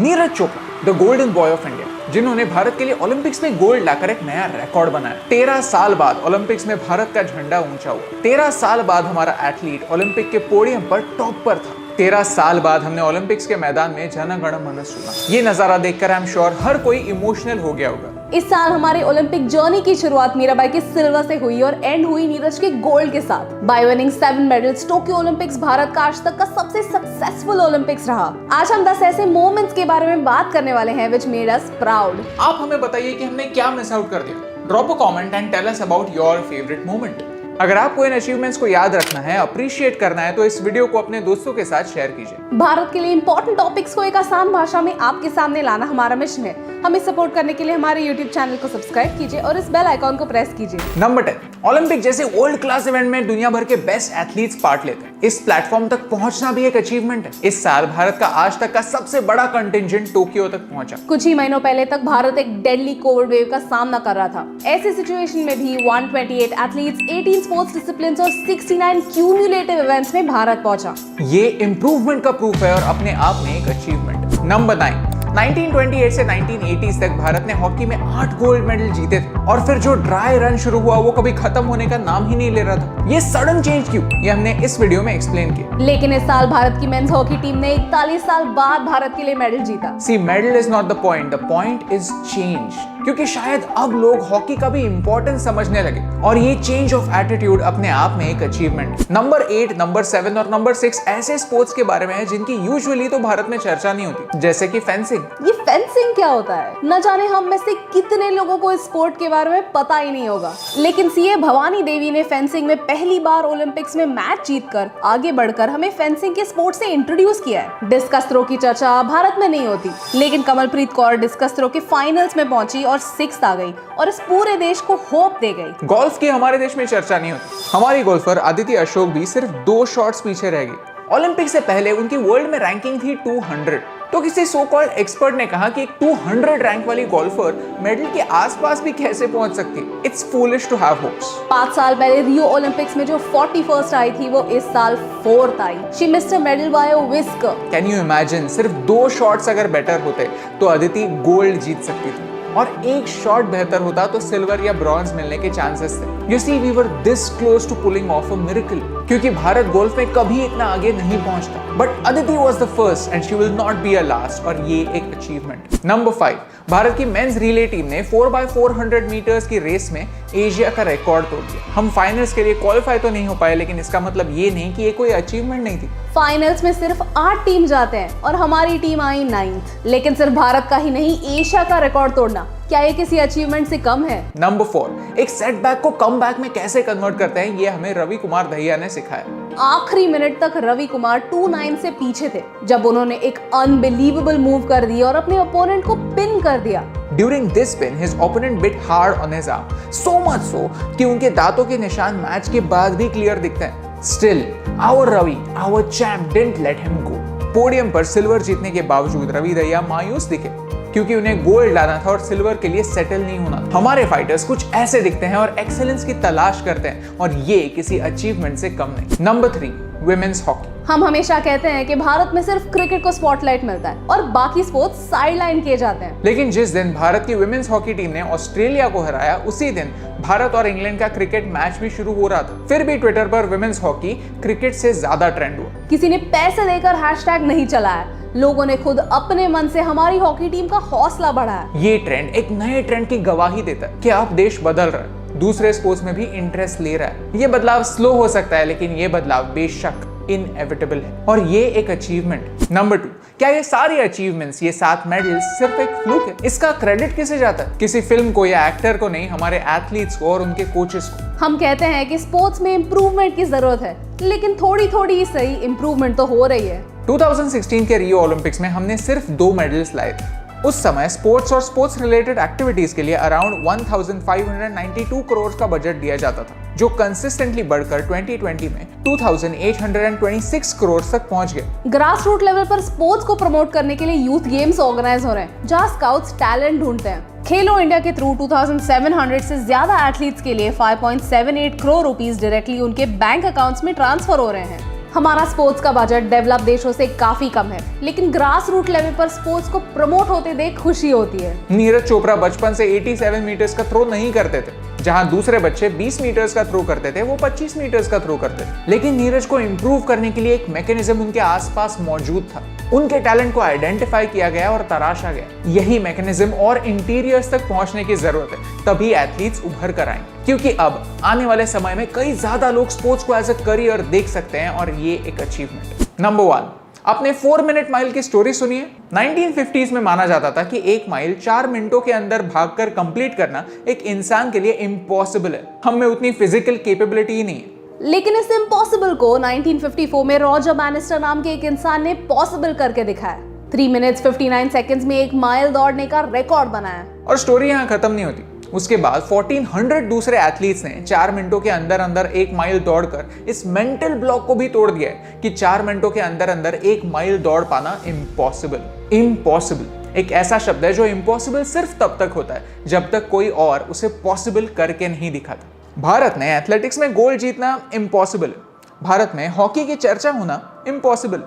Neeraj Chopra, the golden boy of India, जिन्होंने भारत के लिए ओलंपिक्स में गोल्ड लाकर एक नया रिकॉर्ड बनाया। 13 साल बाद ओलंपिक्स में भारत का झंडा ऊंचा हुआ। 13 साल बाद हमारा एथलीट ओलंपिक के पोडियम पर टॉप पर था। 13 साल बाद हमने ओलंपिक्स के मैदान में जन गण मन सुना। ये नजारा देखकर आई एम श्योर हर कोई इमोशनल हो गया होगा। इस साल हमारे ओलंपिक जर्नी की शुरुआत मीराबाई के सिल्वर से हुई और एंड हुई नीरज के गोल्ड के साथ। Bye winning 7 medals, Tokyo Olympics Bharat का आज तक का सबसे सक्सेसफुल ओलंपिक्स रहा। आज हम 10 ऐसे मोमेंट्स के बारे में बात करने वाले हैं व्हिच मेड अस प्राउड। आप हमें बताइए कि हमने क्या मिस आउट कर दिया। Drop a comment and tell us about your favourite moment. अगर आपको इन अचीवमेंट्स को याद रखना है, अप्रिशिएट करना है, तो इस वीडियो को अपने दोस्तों के साथ शेयर कीजिए। भारत के लिए इंपॉर्टेंट टॉपिक्स को एक आसान भाषा में आपके सामने लाना हमारा मिशन है। हमें सपोर्ट करने के लिए हमारे YouTube चैनल को सब्सक्राइब कीजिए और इस बेल आइकॉन को प्रेस कीजिए। नंबर 10, ओलंपिक जैसे वर्ल्ड क्लास इवेंट में दुनिया भर के बेस्ट एथलीट्स पार्ट लेते हैं। इस प्लेटफॉर्म तक पहुंचना भी एक अचीवमेंट है। इस साल भारत का आज तक का सबसे बड़ा कंटिंजेंट टोक्यो तक पहुंचा। कुछ ही महीनों पहले तक भारत एक डेडली कोविड वेव का सामना कर रहा था। ऐसी सिचुएशन में भी 128 एथलीट्स, 18 स्पोर्ट्स डिसिप्लिन्स और 69 क्यूमुलेटिव इवेंट्स में भारत पहुंचा। ये इंप्रूवमेंट का प्रूफ है और अपने आप में एक अचीवमेंट। नंबर 9, 1928 से 1980s तक भारत ने हॉकी में 8 गोल्ड मेडल जीते थे और फिर जो ड्राई रन शुरू हुआ वो कभी खत्म होने का नाम ही नहीं ले रहा था। ये सडन चेंज क्यों, ये हमने इस वीडियो में एक्सप्लेन किया। लेकिन इस साल भारत की मेंस हॉकी टीम ने 41 साल बाद भारत के लिए मेडल जीता। See, medal is not the point is change. क्योंकि शायद अब लोग हॉकी का भी इंपॉर्टेंस समझने लगे और ये चेंज ऑफ एटीट्यूड अपने आप में एक अचीवमेंट। नंबर 8, नंबर 7 और नंबर 6 ऐसे स्पोर्ट्स के बारे में है जिनकी यूजुअली तो भारत में चर्चा नहीं होती, जैसे कि फेंसिंग। ये फेंसिंग क्या होता है? न जाने हम में से कितने लोगों को इस स्पोर्ट के बारे में पता ही नहीं होगा। लेकिन सीए भवानी देवी ने फेंसिंग में पहली बार ओलंपिक्स में मैच जीतकर आगे बढ़कर हमें फेंसिंग के स्पोर्ट से इंट्रोड्यूस किया है। डिस्कस थ्रो की चर्चा भारत में नहीं होती, लेकिन कमलप्रीत कौर डिस्कस थ्रो के फाइनल्स में पहुंची और 6th आ गई और इस पूरे देश को होप दे गई। गोल्फ की हमारे देश में चर्चा नहीं होती। हमारी गोल्फर अदिति अशोक भी सिर्फ 2 शॉट्स पीछे रह गई। ओलंपिक से पहले उनकी वर्ल्ड में रैंकिंग थी 200। तो किसी सो कॉल्ड एक्सपर्ट ने कहा कि एक 200 रैंक वाली गोल्फर मेडल के आसपास भी कैसे पहुंच सकती? It's foolish to have hopes. 5 साल पहले रियो ओलंपिक्स में जो 41st आई थी वो इस साल 4th I. She missed a medal by a whisker. Can you imagine, सिर्फ 2 शॉट्स अगर बेटर होते तो अदिति गोल्ड जीत सकती थी और एक शॉट बेहतर होता तो सिल्वर या ब्रॉन्ज मिलने के चांसेस थे। You see, we were this close to pulling off a miracle. क्योंकि भारत गोल्फ में कभी इतना आगे नहीं पहुंचता, but Aditi was the first and she will not be a last, और ये एक अचीवमेंट। नंबर 5, भारत की मेंस रिले टीम ने 4x400 मीटर्स की रेस में एशिया का रिकॉर्ड तोड़ दिया। हम फाइनल्स के लिए क्वालिफाई तो नहीं हो पाए, लेकिन इसका मतलब ये नहीं कि ये कोई अचीवमेंट नहीं थी। फाइनल्स में सिर्फ 8 टीम जाते हैं और हमारी टीम आई 9th। लेकिन सिर्फ भारत का ही नहीं, एशिया का रिकॉर्ड तोड़ना क्या ये किसी अचीवमेंट से कम है? नंबर 4, एक सेटबैक को कमबैक में कैसे कन्वर्ट करते हैं, ये हमें रवि कुमार दहिया ने सिखाया। आखिरी मिनट तक रवि कुमार 2-9 से पीछे थे जब उन्होंने एक अनबिलीवेबल मूव कर दिया और अपने ओपोनेंट को पिन कर दिया। During this spin, his opponent bit hard on his arm, so much so कि उनके दांतों के निशान मैच के बाद भी क्लियर दिखते हैं। Still, our Ravi, our champ, didn't let him go. Podium पर सिल्वर जीतने के बावजूद रवि दहिया मायूस दिखे क्योंकि उन्हें गोल्ड लाना था और सिल्वर के लिए सेटल नहीं होना। हमारे फाइटर्स कुछ ऐसे दिखते हैं और एक्सेलेंस की तलाश करते हैं, और ये किसी अचीवमेंट से कम नहीं। Number 3, women's hockey. हम हमेशा कहते हैं कि भारत में सिर्फ क्रिकेट को स्पॉटलाइट मिलता है और बाकी स्पोर्ट्स साइडलाइन किए जाते हैं। लेकिन जिस दिन भारत की वुमेन्स हॉकी टीम ने ऑस्ट्रेलिया को हराया, उसी दिन भारत और इंग्लैंड का क्रिकेट मैच भी शुरू हो रहा था। फिर भी ट्विटर पर वुमेन्स हॉकी क्रिकेट से ज्यादा ट्रेंड हुआ। किसी ने पैसे देकर हैशटैग नहीं चलाया, लोगों ने खुद अपने मन से हमारी हॉकी टीम का हौसला बढ़ाया। ये ट्रेंड एक नए ट्रेंड की गवाही देता है कि अब देश बदल रहा है, दूसरे स्पोर्ट्स में भी इंटरेस्ट ले रहा है। ये बदलाव स्लो हो सकता है, लेकिन ये बदलाव बेशक इनएविटेबल है और ये एक अचीवमेंट। नंबर 2, क्या ये सारी अचीवमेंट्स, ये 7 मेडल्स सिर्फ एक फ्लूक है? इसका क्रेडिट किसे जाता है? किसी फिल्म को या एक्टर को नहीं, हमारे एथलीट्स को और उनके कोचेस को। हम कहते हैं कि स्पोर्ट्स में इंप्रूवमेंट की जरूरत है, लेकिन थोड़ी थोड़ी सही इंप्रूवमेंट तो हो रही है। 2016 के रियो ओलंपिक्स में हमने सिर्फ 2 मेडल्स लाए थे। उस समय स्पोर्ट्स और स्पोर्ट्स रिलेटेड एक्टिविटीज के लिए अराउंड 1592 करोड़ का बजट दिया जाता था, जो कंसिस्टेंटली बढ़कर 2020 में 2826 करोड़ तक पहुंच गए। ग्रास रूट लेवल पर स्पोर्ट्स को प्रमोट करने के लिए यूथ गेम्स ऑर्गेनाइज हो रहे हैं, जहां स्काउट्स टैलेंट ढूंढते हैं। खेलो इंडिया के थ्रू 2700 से ज्यादा एथलीट्स के लिए 5.78 करोड़ रुपीस डायरेक्टली उनके बैंक अकाउंट्स में ट्रांसफर हो रहे हैं। हमारा स्पोर्ट्स का बजट डेवलप देशों से काफी कम है, लेकिन ग्रास रूट लेवल पर स्पोर्ट्स को प्रमोट होते देख खुशी होती है। नीरज चोपड़ा बचपन से 87 मीटर्स का थ्रो नहीं करते थे, जहां दूसरे बच्चे 20 मीटर्स का थ्रो करते थे, वो 25 मीटर्स का थ्रो करते थे। लेकिन नीरज को इंप्रूव करने के लिए एक मैकेनिज्म उनके आसपास मौजूद था। उनके टैलेंट को आइडेंटिफाई किया गया और तराशा गया। यही मैकेनिज्म और इंटीरियर्स तक पहुंचने की जरूरत है, तभी एथलीट्स उभर कर आएंगे। क्योंकि अब आने वाले समय में कई ज्यादा लोग स्पोर्ट्स को एज अ करियर देख सकते हैं और ये एक अचीवमेंट है। नंबर 1, अपने 4 मिनट माइल की स्टोरी सुनिए। 1950s में माना जाता था कि 1 माइल 4 मिनटों के अंदर भागकर कंप्लीट करना एक इंसान के लिए इम्पॉसिबल है। हम में उतनी फिजिकल कैपेबिलिटी ही नहीं है। लेकिन इस इम्पॉसिबल को 1954 में रॉजर बैनिस्टर नाम के एक इंसान ने पॉसिबल करके दिखाया। 3 मिनट्स 59 सेकंड्स में 1 माइल दौड़ने का रिकॉर्ड बनाया। और स्टोरी यहाँ खत्म नहीं होती। उसके बाद 1400 दूसरे एथलीट्स ने 4 मिनटों के अंदर अंदर 1 माइल दौड़कर इस मेंटल ब्लॉक को भी तोड़ दिया है कि 4 मिनटों के अंदर अंदर 1 माइल दौड़ पाना इम्पॉसिबल। इम्पॉसिबल एक ऐसा शब्द है जो इम्पॉसिबल सिर्फ तब तक होता है जब तक कोई और उसे पॉसिबल करके नहीं दिखाता। भारत में एथलेटिक्स में गोल्ड जीतना इम्पॉसिबल है। भारत में हॉकी की चर्चा होना इम्पॉसिबल।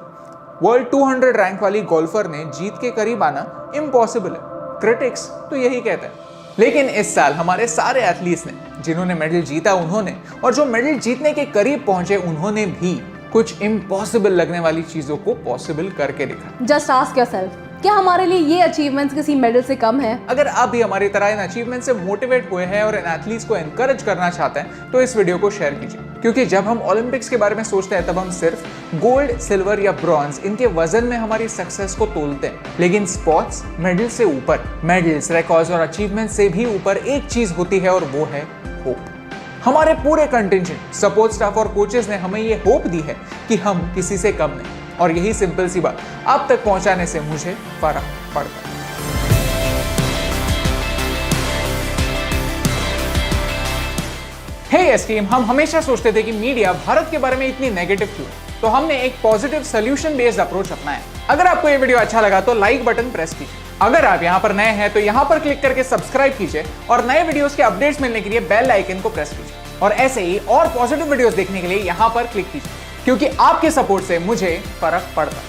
वर्ल्ड 200 रैंक वाली गोल्फर ने जीत के करीब आना इम्पॉसिबल है। क्रिटिक्स तो यही कहते हैं। लेकिन इस साल हमारे सारे एथलीट्स ने जिन्होंने मेडल जीता उन्होंने, और जो मेडल जीतने के करीब पहुंचे उन्होंने भी कुछ इम्पॉसिबल लगने वाली चीजों को पॉसिबल करके दिखा। जस्ट आस्क योरसेल्फ, क्या हमारे लिए ये अचीवमेंट्स किसी मेडल से कम है? अगर आप भी हमारी तरह इन अचीवमेंट से मोटिवेट हुए हैं और इन एथलीट्स को एनकरेज करना चाहते हैं तो इस वीडियो को शेयर कीजिए। क्योंकि जब हम ओलंपिक्स के बारे में सोचते हैं तब हम सिर्फ गोल्ड, सिल्वर या ब्रॉन्ज इनके वजन में हमारी सक्सेस को तोलते हैं। लेकिन स्पोर्ट्स मेडल से ऊपर, मेडल्स, रिकॉर्ड्स और अचीवमेंट से भी ऊपर एक चीज होती है और वो है होप। हमारे पूरे कंटिजेंट, सपोर्ट स्टाफ और कोचेस ने हमें ये होप दी है कि हम किसी से कम नहीं, और यही सिंपल सी बात आप तक पहुंचाने से मुझे फर्क पड़ता है। हे यस टीम, हम हमेशा सोचते थे कि मीडिया भारत के बारे में इतनी नेगेटिव क्यों, तो हमने एक पॉजिटिव सोल्यूशन बेस्ड अप्रोच अपनाया। अगर आपको ये वीडियो अच्छा लगा तो लाइक बटन प्रेस कीजिए। अगर आप यहाँ पर नए हैं तो यहाँ पर क्लिक करके सब्सक्राइब कीजिए और नए वीडियोस के अपडेट्स मिलने के लिए बेल आइकन को प्रेस कीजिए। और ऐसे ही और पॉजिटिव वीडियोस देखने के लिए यहाँ पर क्लिक कीजिए, क्योंकि आपके सपोर्ट से मुझे फर्क पड़ता है।